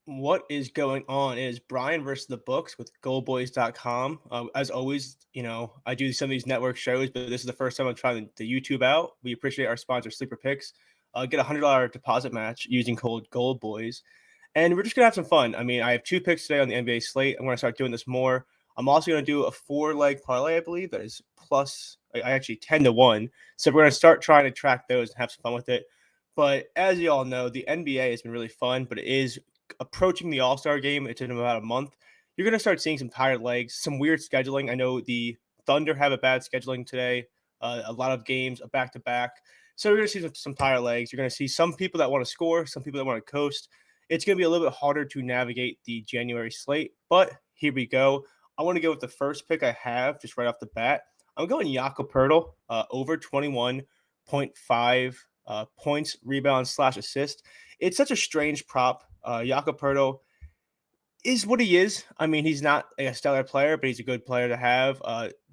What is going on? It is Brian versus the Books with GoBoys.com. As always, I do some of these network shows, but this is the first time I'm trying the YouTube out. We appreciate our sponsor, Sleeper Picks. Get a $100 deposit match using code GoldBoys. And we're just going to have some fun. I mean, I have two picks today on the NBA slate. I'm going to start doing this more. I'm also going to do a four-leg parlay, I believe, that is plus, I actually 10 to 1. So we're going to start trying to track those and have some fun with it. But as you all know, the NBA has been really fun, but it is approaching the All-Star game. It's in about a month. You're going to start seeing some tired legs, some weird scheduling. I know the Thunder have a bad scheduling today, a lot of games, a back-to-back. So you're going to see some tired legs. You're going to see some people that want to score, some people that want to coast. It's going to be a little bit harder to navigate the January slate, but here we go. I want to go with the first pick I have just right off the bat. I'm going Jakob Poeltl, over 21.5 points, rebounds / assist. It's such a strange prop. Jakob Poeltl is what he is. I mean, he's not a stellar player, but he's a good player to have.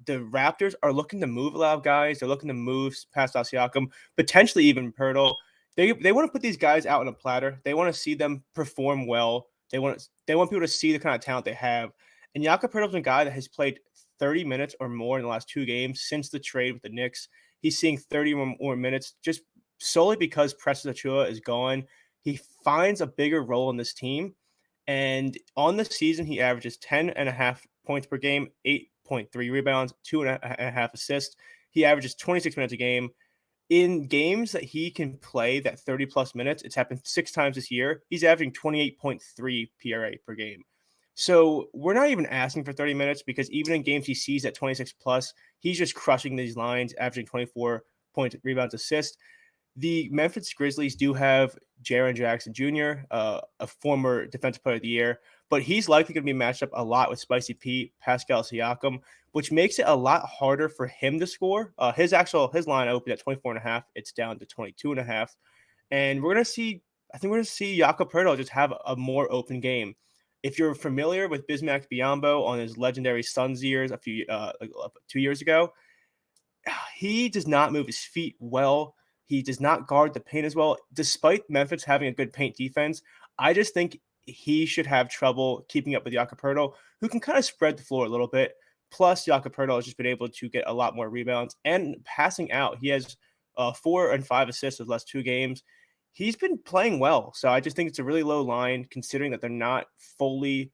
The Raptors are looking to move a lot of guys. They're looking to move past Siakam, potentially even Poeltl. They want to put these guys out on a platter. They want to see them perform well. They want people to see the kind of talent they have. And Jakob Poeltl's a guy that has played 30 minutes or more in the last two games since the trade with the Knicks. He's seeing 30 or more minutes just solely because Precious Achiuwa is gone. He finds a bigger role in this team. And on the season, he averages 10.5 points per game, 8.3 rebounds, 2.5 assists. He averages 26 minutes a game. In games that he can play that 30 plus minutes, it's happened 6 times this year. He's averaging 28.3 PRA per game. So we're not even asking for 30 minutes because even in games he sees at 26 plus, he's just crushing these lines, averaging 24 points, rebounds, assists. The Memphis Grizzlies do have Jaren Jackson Jr., a former Defensive Player of the Year, but he's likely going to be matched up a lot with Spicy Pete, Pascal Siakam, which makes it a lot harder for him to score. His line opened at 24.5. It's down to 22.5. And we're going to see, I think we're going to see Jakob Poeltl just have a more open game. If you're familiar with Bismack Biyombo on his legendary Suns years a few 2 years ago, he does not move his feet well. He does not guard the paint as well. Despite Memphis having a good paint defense, I just think he should have trouble keeping up with Jakob Poeltl, who can kind of spread the floor a little bit. Plus, Jakob Poeltl has just been able to get a lot more rebounds and passing out. He has 4 and 5 assists with the last 2 games. He's been playing well. So I just think it's a really low line considering that they're not fully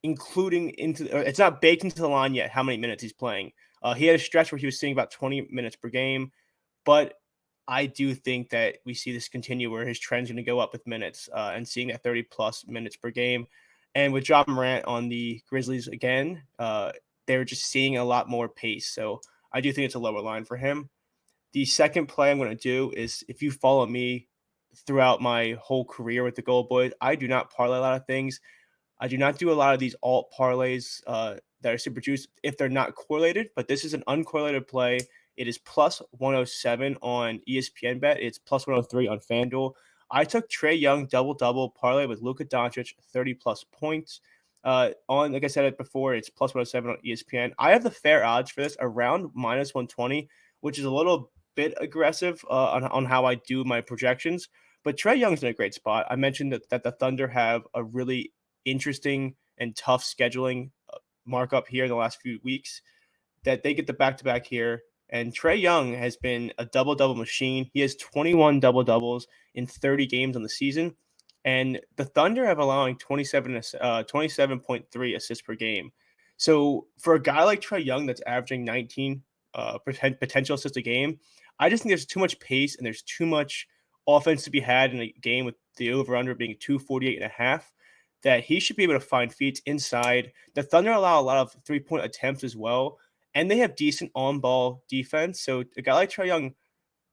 it's not baked into the line yet how many minutes he's playing. He had a stretch where he was seeing about 20 minutes per game, but I do think that we see this continue where his trend's going to go up with minutes and seeing that 30 plus minutes per game. And with Ja Morant on the Grizzlies again, they're just seeing a lot more pace. So I do think it's a lower line for him. The second play I'm going to do is if you follow me throughout my whole career with the Gold Boys, I do not parlay a lot of things. I do not do a lot of these alt parlays that are super juiced if they're not correlated, but this is an uncorrelated play. It is plus 107 on ESPN Bet. It's plus 103 on FanDuel. I took Trae Young double-double parlay with Luka Doncic, 30-plus points. Like I said it before, it's plus 107 on ESPN. I have the fair odds for this around minus 120, which is a little bit aggressive on how I do my projections. But Trae Young's in a great spot. I mentioned that the Thunder have a really interesting and tough scheduling markup here in the last few weeks, that they get the back-to-back here. And Trae Young has been a double-double machine. He has 21 double-doubles in 30 games on the season. And the Thunder have allowing 27.3 assists per game. So for a guy like Trae Young that's averaging 19 potential assists a game, I just think there's too much pace and there's too much offense to be had in a game with the over-under being 248.5, that he should be able to find feeds inside. The Thunder allow a lot of three-point attempts as well, and they have decent on-ball defense. So a guy like Trae Young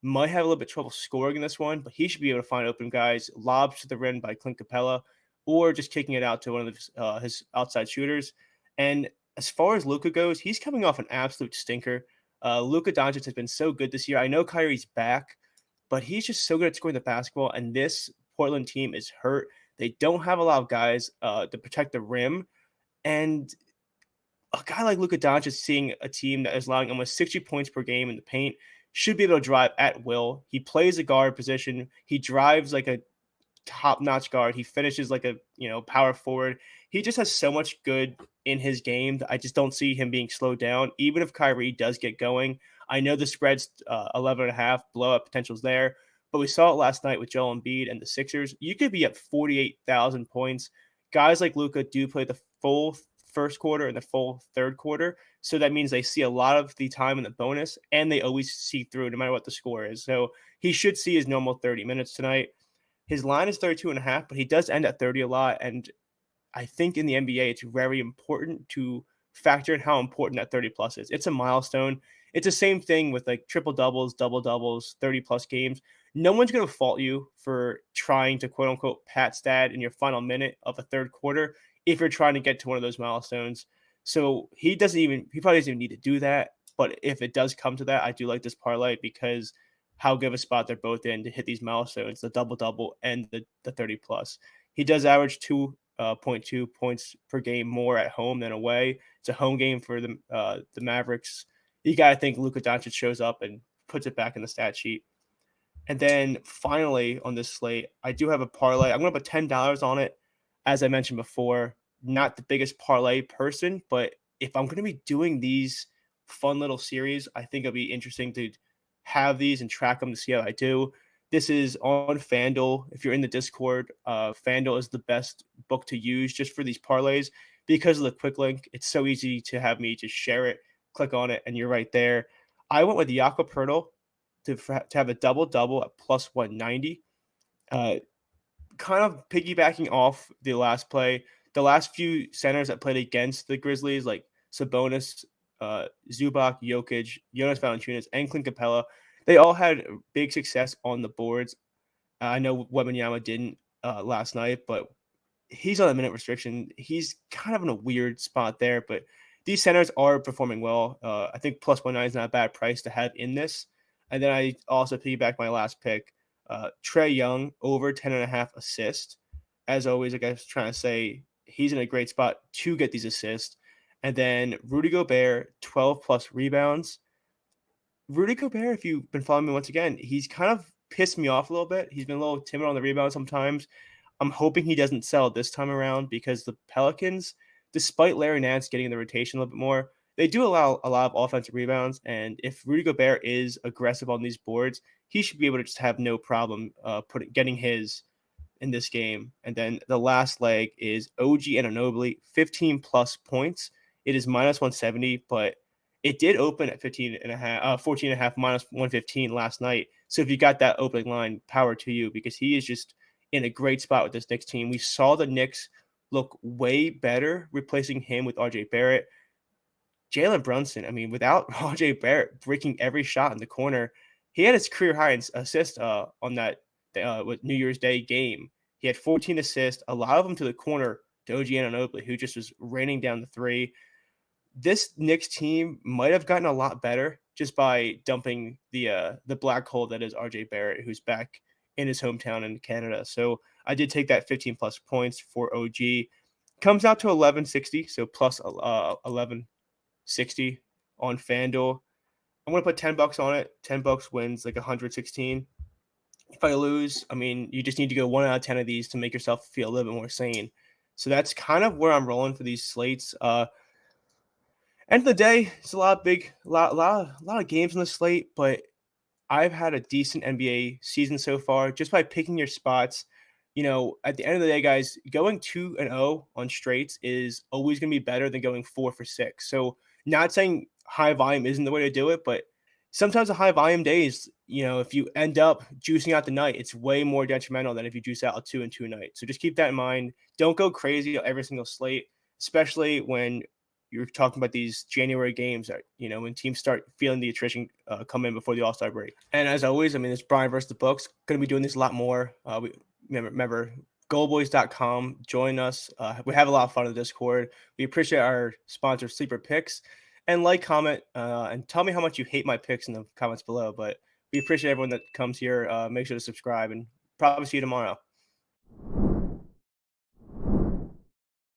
might have a little bit of trouble scoring in this one, but he should be able to find open guys, lobs to the rim by Clint Capella, or just kicking it out to one of his outside shooters. And as far as Luka goes, he's coming off an absolute stinker. Luka Doncic has been so good this year. I know Kyrie's back, but he's just so good at scoring the basketball, and this Portland team is hurt. They don't have a lot of guys to protect the rim, and a guy like Luka Doncic seeing a team that is allowing almost 60 points per game in the paint should be able to drive at will. He plays a guard position. He drives like a top-notch guard. He finishes like a, power forward. He just has so much good in his game that I just don't see him being slowed down. Even if Kyrie does get going, I know the spread's 11.5, blowout potential's there, but we saw it last night with Joel Embiid and the Sixers. You could be at 48,000 points. Guys like Luka do play the full first quarter and the full third quarter, so that means they see a lot of the time in the bonus, and they always see through no matter what the score is. So he should see his normal 30 minutes tonight. His line is 32.5, but he does end at 30 a lot. And I think in the NBA, it's very important to factor in how important that 30 plus is. It's a milestone. It's the same thing with like triple doubles, double doubles, 30 plus games. No one's going to fault you for trying to quote unquote pat stat in your final minute of a third quarter if you're trying to get to one of those milestones. So he probably doesn't even need to do that. But if it does come to that, I do like this parlay because how good of a spot they're both in to hit these milestones, the double double and the 30 plus. He does average 2.2 points per game more at home than away. It's a home game for the Mavericks. You got to think Luka Doncic shows up and puts it back in the stat sheet. And then finally on this slate, I do have a parlay. I'm going to put $10 on it. As I mentioned before, not the biggest parlay person, but if I'm going to be doing these fun little series, I think it'll be interesting to have these and track them to see how I do. This is on FanDuel. If you're in the Discord, FanDuel is the best book to use just for these parlays because of the quick link. It's so easy to have me just share it, click on it, and you're right there. I went with Jakob Poeltl to have a double-double at plus 190. Kind of piggybacking off the last play, the last few centers that played against the Grizzlies, like Sabonis, Zubac, Jokic, Jonas Valanciunas, and Clint Capella, they all had big success on the boards. I know Wembanyama didn't last night, but he's on a minute restriction. He's kind of in a weird spot there, but these centers are performing well. I think plus 190 is not a bad price to have in this. And then I also piggyback my last pick, Trae Young over 10.5 assists. As always, like I was trying to say, he's in a great spot to get these assists. And then Rudy Gobert, 12 plus rebounds. Rudy Gobert, if you've been following me once again, he's kind of pissed me off a little bit. He's been a little timid on the rebound sometimes. I'm hoping he doesn't sell this time around because the Pelicans, despite Larry Nance getting in the rotation a little bit more, they do allow a lot of offensive rebounds. And if Rudy Gobert is aggressive on these boards, he should be able to just have no problem getting his in this game. And then the last leg is OG Anunoby, 15 plus points. It is minus 170, but it did open at 14 and a half minus 115 last night. So if you got that opening line, power to you because he is just in a great spot with this Knicks team. We saw the Knicks look way better replacing him with RJ Barrett. Jalen Brunson, I mean, without RJ Barrett breaking every shot in the corner, he had his career high in assist on that with New Year's Day game. He had 14 assists, a lot of them to the corner to OG Anunoby, who just was raining down the three. This Knicks team might have gotten a lot better just by dumping the black hole that is RJ Barrett, who's back in his hometown in Canada. So I did take that 15 plus points for OG. Comes out to 1160, so plus 1160 on FanDuel. I'm gonna put $10 on it. $10 wins like 116. If I lose, I mean, you just need to go 1 out of 10 of these to make yourself feel a little bit more sane. So that's kind of where I'm rolling for these slates. End of the day, it's a lot of games on the slate, but I've had a decent NBA season so far just by picking your spots. At the end of the day, guys, going 2-0 on straights is always going to be better than going 4 for 6. So, not saying high volume isn't the way to do it, but sometimes a high volume days, if you end up juicing out the night, it's way more detrimental than if you juice out a 2-2 night. So just keep that in mind. Don't go crazy on every single slate, especially when you're talking about these January games that, when teams start feeling the attrition come in before the All-Star break. And as always, I mean, it's Brian versus the books. Going to be doing this a lot more. Remember goalboys.com. Join us. We have a lot of fun in the Discord. We appreciate our sponsor, Sleeper Picks. And comment, and tell me how much you hate my picks in the comments below. But we appreciate everyone that comes here. Make sure to subscribe and probably see you tomorrow.